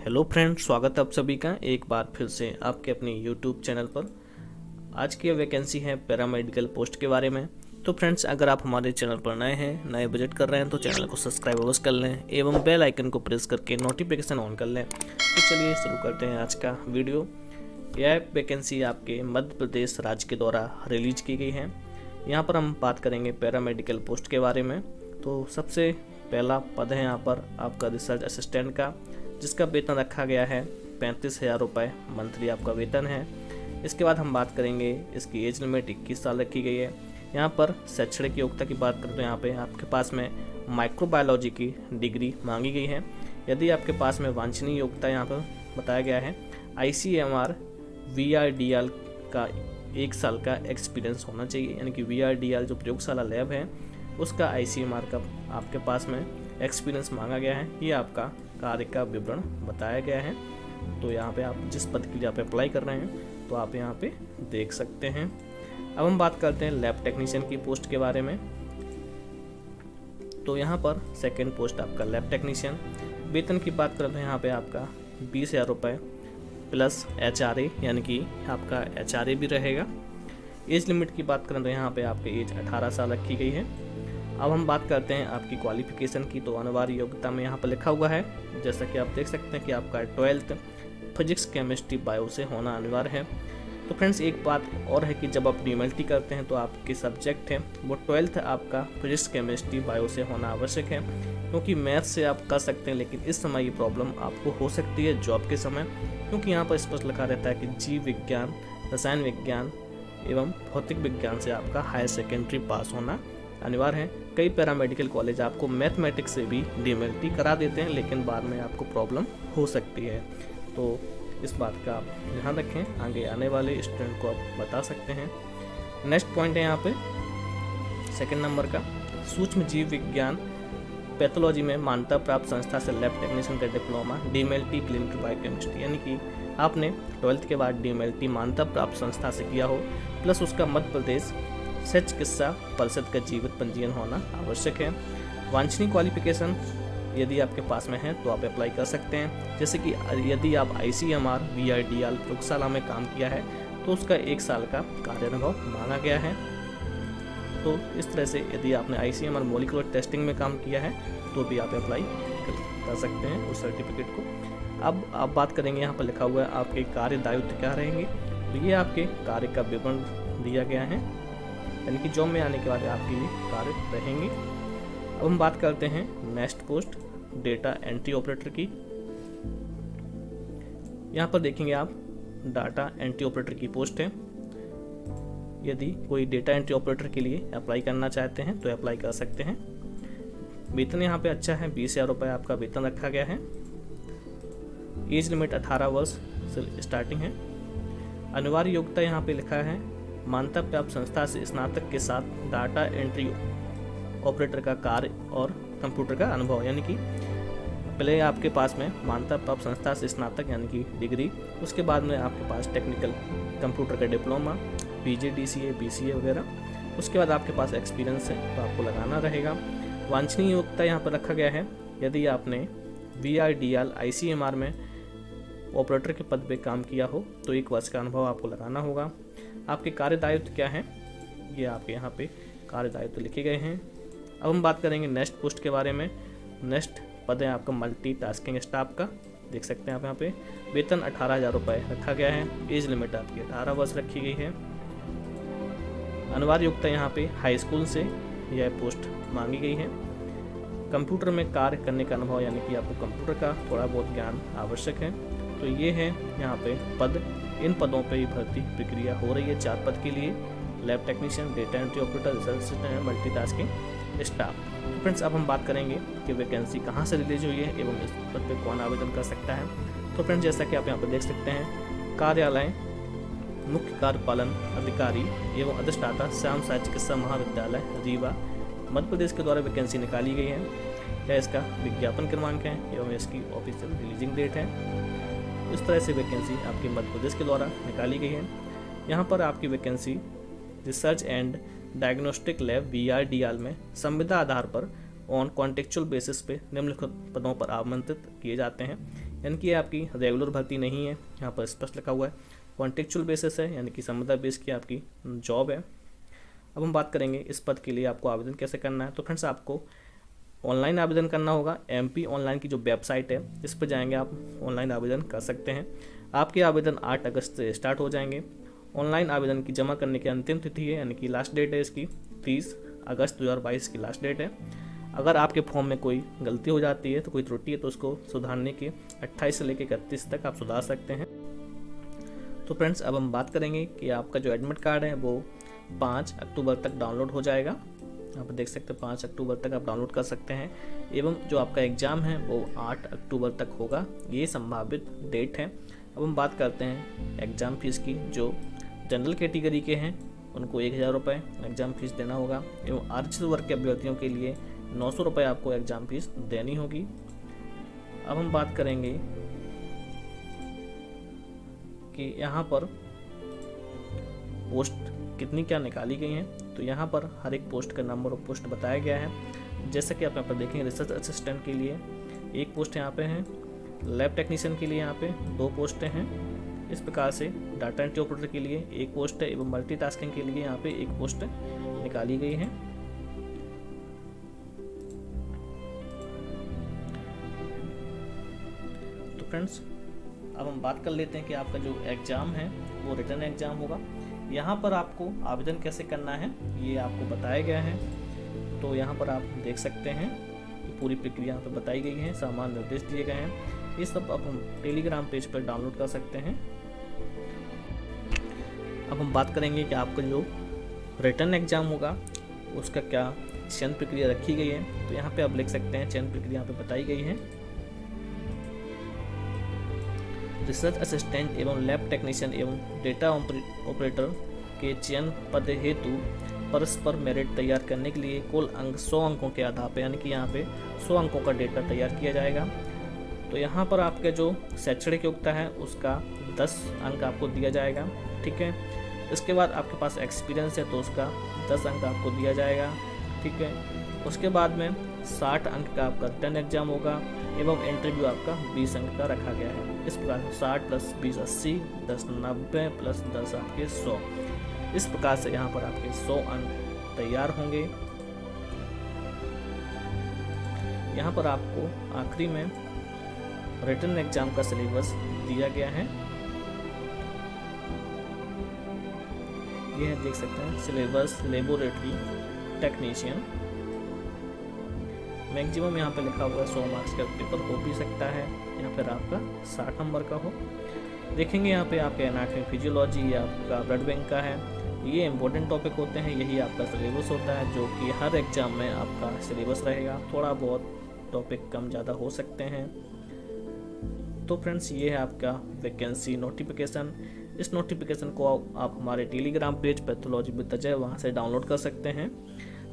Hello friend, स्वागत है आप सभी का एक बार फिर से आपके अपने यूट्यूब चैनल पर। आज की वैकेंसी है पैरामेडिकल पोस्ट के बारे में। तो फ्रेंड्स, अगर आप हमारे चैनल पर नए हैं, नए विजिट कर रहे हैं तो चैनल को सब्सक्राइब अवश्य कर लें एवं बेल आइकन को प्रेस करके नोटिफिकेशन ऑन कर लें। तो चलिए शुरू करते हैं आज का वीडियो। यह वैकेंसी आपके मध्य प्रदेश राज्य के द्वारा रिलीज की गई है। यहाँ पर हम बात करेंगे पैरामेडिकल पोस्ट के बारे में। तो सबसे पहला पद है यहाँ पर आपका रिसर्च असिस्टेंट का, जिसका वेतन रखा गया है 35,000 रुपये मंथली आपका वेतन है। इसके बाद हम बात करेंगे, इसकी एज लिमिट 21 साल रखी गई है। यहाँ पर शैक्षणिक योग्यता की बात करें तो यहाँ पे आपके पास में माइक्रोबायोलॉजी की डिग्री मांगी गई है। यदि आपके पास में वांछनीय योग्यता यहाँ पर बताया गया है ICMR VRDL का 1 साल का एक्सपीरियंस होना चाहिए, यानी कि VRDL जो प्रयोगशाला लैब है उसका ICMR का आपके पास में एक्सपीरियंस मांगा गया है। ये आपका कार्य का विवरण बताया गया है। तो यहाँ पे आप जिस पद के लिए आप अप्लाई कर रहे हैं तो आप यहाँ पे देख सकते हैं। अब हम बात करते हैं लैब टेक्नीशियन की पोस्ट के बारे में। तो यहाँ पर सेकेंड पोस्ट आपका लैब टेक्नीशियन। वेतन की बात करें तो यहाँ पे आपका 20,000 रुपये प्लस HRA, यानी कि आपका HRA भी रहेगा। एज लिमिट की बात करें तो यहाँ पे आपकी एज 18 साल रखी गई है। अब हम बात करते हैं आपकी क्वालिफिकेशन की। तो अनिवार्य योग्यता में यहाँ पर लिखा हुआ है, जैसा कि आप देख सकते हैं कि आपका 12th फिजिक्स केमिस्ट्री बायो से होना अनिवार्य है। तो फ्रेंड्स, एक बात और है कि जब आप DMLT करते हैं तो आपके सब्जेक्ट है वो 12th आपका फिजिक्स केमिस्ट्री बायो से होना आवश्यक है, क्योंकि मैथ से आप कर सकते हैं, लेकिन इस समय ये प्रॉब्लम आपको हो सकती है जॉब के समय, क्योंकि यहाँ पर स्पष्ट लिखा रहता है कि जीव विज्ञान, रसायन विज्ञान एवं भौतिक विज्ञान से आपका हायर सेकेंडरी पास होना अनिवार्य है। कई पैरामेडिकल कॉलेज आपको मैथमेटिक्स से भी DMLT करा देते हैं, लेकिन बाद में आपको प्रॉब्लम हो सकती है। तो इस बात का आप ध्यान रखें, आगे आने वाले स्टूडेंट को आप बता सकते हैं। नेक्स्ट पॉइंट है यहाँ पे सेकंड नंबर का, सूक्ष्म जीव विज्ञान पैथोलॉजी में मान्यता प्राप्त संस्था से लैब टेक्नीशियन का डिप्लोमा DMLT क्लिनिकल बायोकेमिस्ट्री, यानी कि आपने 12th के बाद DMLT मान्यता प्राप्त संस्था से किया हो, प्लस उसका मध्य प्रदेश से चिकित्सा परिषद का जीवित पंजीयन होना आवश्यक है। वांछनीय क्वालिफिकेशन यदि आपके पास में है तो आप अप्लाई कर सकते हैं, जैसे कि यदि आप ICMR VRDL प्रयोगशाला में काम किया है तो उसका 1 साल का कार्य अनुभव मांगा गया है। तो इस तरह से यदि आपने ICMR मॉलिक्यूलर टेस्टिंग में काम किया है तो भी आप अप्लाई कर सकते हैं उस सर्टिफिकेट को। अब आप बात करेंगे, यहाँ पर लिखा हुआ है आपके कार्य दायित्व क्या रहेंगे। तो ये आपके कार्य का विवरण दिया गया है, यानी कि जॉब में आने के बाद आपके ये कार्य रहेंगे। अब हम बात करते हैं next post data entry operator की। यहाँ पर देखेंगे आप डाटा एंट्री ऑपरेटर की पोस्ट है। यदि कोई डेटा एंट्री ऑपरेटर के लिए अप्लाई करना चाहते हैं तो अप्लाई कर सकते हैं। वेतन यहाँ पे अच्छा है, 20,000 रुपये आपका वेतन रखा गया है। एज लिमिट 18 वर्ष से स्टार्टिंग है। अनिवार्य योग्यता यहाँ पे लिखा है मान्यता प्राप्त संस्था से स्नातक के साथ डाटा एंट्री ऑपरेटर का कार्य और कंप्यूटर का अनुभव, यानी कि पहले आपके पास में मान्यता प्राप्त संस्था से स्नातक यानी कि डिग्री, उसके बाद में आपके पास टेक्निकल कंप्यूटर का डिप्लोमा, PG DCA BCA वगैरह, उसके बाद आपके पास एक्सपीरियंस है तो आपको लगाना रहेगा। वांछनीय योग्यता यहाँ पर रखा गया है, यदि आपने VRDL ICMR में ऑपरेटर के पद पे काम किया हो तो 1 वर्ष का अनुभव आपको लगाना होगा। आपके कार्य दायित्व क्या हैं, ये आपके यहाँ पे कार्य दायित्व लिखे गए हैं। अब हम बात करेंगे नेक्स्ट पोस्ट के बारे में। नेक्स्ट पद है आपका मल्टीटास्किंग स्टाफ का, देख सकते हैं आप यहाँ पे। वेतन 18,000 रुपये रखा गया है। एज लिमिट आपकी 18 वर्ष रखी गई है। अनिवार्य योग्यता यहाँ पे हाई स्कूल से यह पोस्ट मांगी गई है। कंप्यूटर में कार्य करने का अनुभव, यानी कि आपको कंप्यूटर का थोड़ा बहुत ज्ञान आवश्यक है। तो ये है यहाँ पे पद। इन पदों पे ही भर्ती प्रक्रिया हो रही है 4 पद के लिए, lab technician, data entry operator, research assistant, multitasking staff. तो फ्रेंड्स, अब हम बात करेंगे कि वैकेंसी कहाँ से रिलीज हुई है एवं इस पद पे कौन आवेदन कर सकता है। तो फ्रेंड्स, जैसा कि आप यहाँ पर देख सकते हैं, कार्यालय मुख्य कार्यपालन अधिकारी एवं अधिष्ठाता श्याम साई चिकित्सा महाविद्यालय रीवा मध्य प्रदेश के द्वारा वैकेंसी निकाली गई है। यह इसका विज्ञापन क्रमांक है एवं इसकी ऑफिशियल रिलीजिंग डेट है। इस तरह से वैकेंसी आपके मध्य प्रदेश के द्वारा निकाली गई है। यहाँ पर आपकी vacancy research and diagnostic lab VRDL में संविदा आधार पर ऑन कॉन्टेक्चुअल बेसिस पे निम्नलिखित पदों पर आमंत्रित किए जाते हैं। यानी कि आपकी रेगुलर भर्ती नहीं है, यहाँ पर स्पष्ट लिखा हुआ है। कॉन्टेक्चुअल बेसिस है, यानी कि संविदा बेस की आपकी जॉब है। अब हम बात करेंगे इस पद के लिए आपको आवेदन कैसे करना है। तो फ्रेंड्स आपको ऑनलाइन आवेदन करना होगा। MP ऑनलाइन की जो वेबसाइट है इस पर जाएंगे, आप ऑनलाइन आवेदन कर सकते हैं। आपके आवेदन 8 अगस्त से स्टार्ट हो जाएंगे। ऑनलाइन आवेदन की जमा करने की अंतिम तिथि है, यानी कि लास्ट डेट है इसकी 30 अगस्त 2022 की लास्ट डेट है। अगर आपके फॉर्म में कोई गलती हो जाती है, तो कोई त्रुटि है, तो उसको सुधारने के 28 से लेकर 31 तक आप सुधार सकते हैं। तो फ्रेंड्स अब हम बात करेंगे कि आपका जो एडमिट कार्ड है वो 5 अक्टूबर तक डाउनलोड हो जाएगा। आप देख सकते हैं 5 अक्टूबर तक आप डाउनलोड कर सकते हैं। एवं जो आपका एग्ज़ाम है वो 8 अक्टूबर तक होगा, ये संभावित डेट है। अब हम बात करते हैं एग्ज़ाम फीस की। जो जनरल कैटेगरी के हैं उनको 1000 रुपये एग्ज़ाम फीस देना होगा, एवं आरक्षित वर्ग के अभ्यर्थियों के लिए 900 रुपये आपको एग्ज़ाम फीस देनी होगी। अब हम बात करेंगे कि यहाँ पर पोस्ट कितनी क्या निकाली गई हैं। तो यहाँ पर हर एक पोस्ट का नंबर ऑफ पोस्ट बताया गया है। जैसा कि आप यहाँ पर देखेंगे, रिसर्च असिस्टेंट के लिए 1 पोस्ट यहाँ पे है, लैब टेक्नीशियन के लिए यहाँ पे 2 पोस्टें हैं। इस प्रकार से डाटा एंट्री ऑपरेटर के लिए 1 पोस्ट है, एवं मल्टीटास्किंग के लिए यहाँ पे 1 पोस्ट निकाली गई है। तो फ्रेंड्स अब हम बात कर लेते हैं कि आपका जो एग्ज़ाम है वो रिटर्न एग्ज़ाम होगा। यहाँ पर आपको आवेदन कैसे करना है ये आपको बताया गया है। तो यहाँ पर आप देख सकते हैं पूरी प्रक्रिया यहाँ पर बताई गई है, सामान्य निर्देश दिए गए हैं। ये सब अब हम टेलीग्राम पेज पर डाउनलोड कर सकते हैं। अब हम बात करेंगे कि आपका जो रिटर्न एग्ज़ाम होगा उसका क्या चयन प्रक्रिया रखी गई है। तो यहाँ पे आप लिख सकते हैं चयन प्रक्रिया यहाँ पे बताई गई है। रिसर्च असिस्टेंट एवं लैब टेक्नीशियन एवं डेटा ऑपरेटर के चयन पद हेतु परस्पर मेरिट तैयार करने के लिए कुल अंक 100 अंकों के आधार पर, यानी कि यहाँ पे 100 अंकों का डेटा तैयार किया जाएगा। तो यहाँ पर आपके जो शैक्षणिक योग्यता है उसका 10 अंक आपको दिया जाएगा, ठीक है। इसके बाद आपके पास एक्सपीरियंस है तो उसका 10 अंक आपको दिया जाएगा, ठीक है। उसके बाद में 60 अंक का आपका रिटर्न एग्जाम होगा, एवं इंटरव्यू आपका 20 अंक का रखा गया है। इस प्रकार 60 + 20 80, 10 90 + 10 आपके 100। इस प्रकार से यहाँ पर आपके 100 अंक तैयार होंगे। यहाँ पर आपको आखिरी में रिटन एग्जाम का सिलेबस दिया गया है। यह देख सकते हैं सिलेबस लेबोरेटरी टेक्नीशियन। मैक्सिमम यहाँ पे लिखा हुआ है 100 मार्क्स का पेपर हो भी सकता है, या फिर आपका 60 नंबर का हो। देखेंगे यहाँ पे आपके एनाटॉमी फिजियोलॉजी या आपका ब्लड बैंक का है। ये इंपॉर्टेंट टॉपिक होते हैं, यही आपका सिलेबस होता है, जो कि हर एग्जाम में आपका सिलेबस रहेगा। थोड़ा बहुत टॉपिक कम ज़्यादा हो सकते हैं। तो फ्रेंड्स ये है आपका वैकेंसी नोटिफिकेशन। इस नोटिफिकेशन को आप हमारे Telegram page pathology with Ajay वहाँ से डाउनलोड कर सकते हैं।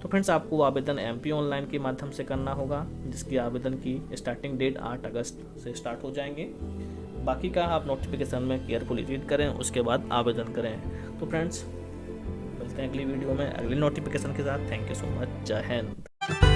तो फ्रेंड्स आपको आवेदन MP ऑनलाइन के माध्यम से करना होगा, जिसकी आवेदन की स्टार्टिंग डेट 8 अगस्त से स्टार्ट हो जाएंगे। बाकी का आप नोटिफिकेशन में केयरफुली रीड करें, उसके बाद आवेदन करें। तो फ्रेंड्स मिलते हैं अगली वीडियो में अगली नोटिफिकेशन के साथ। Thank you so much. जय हिंद।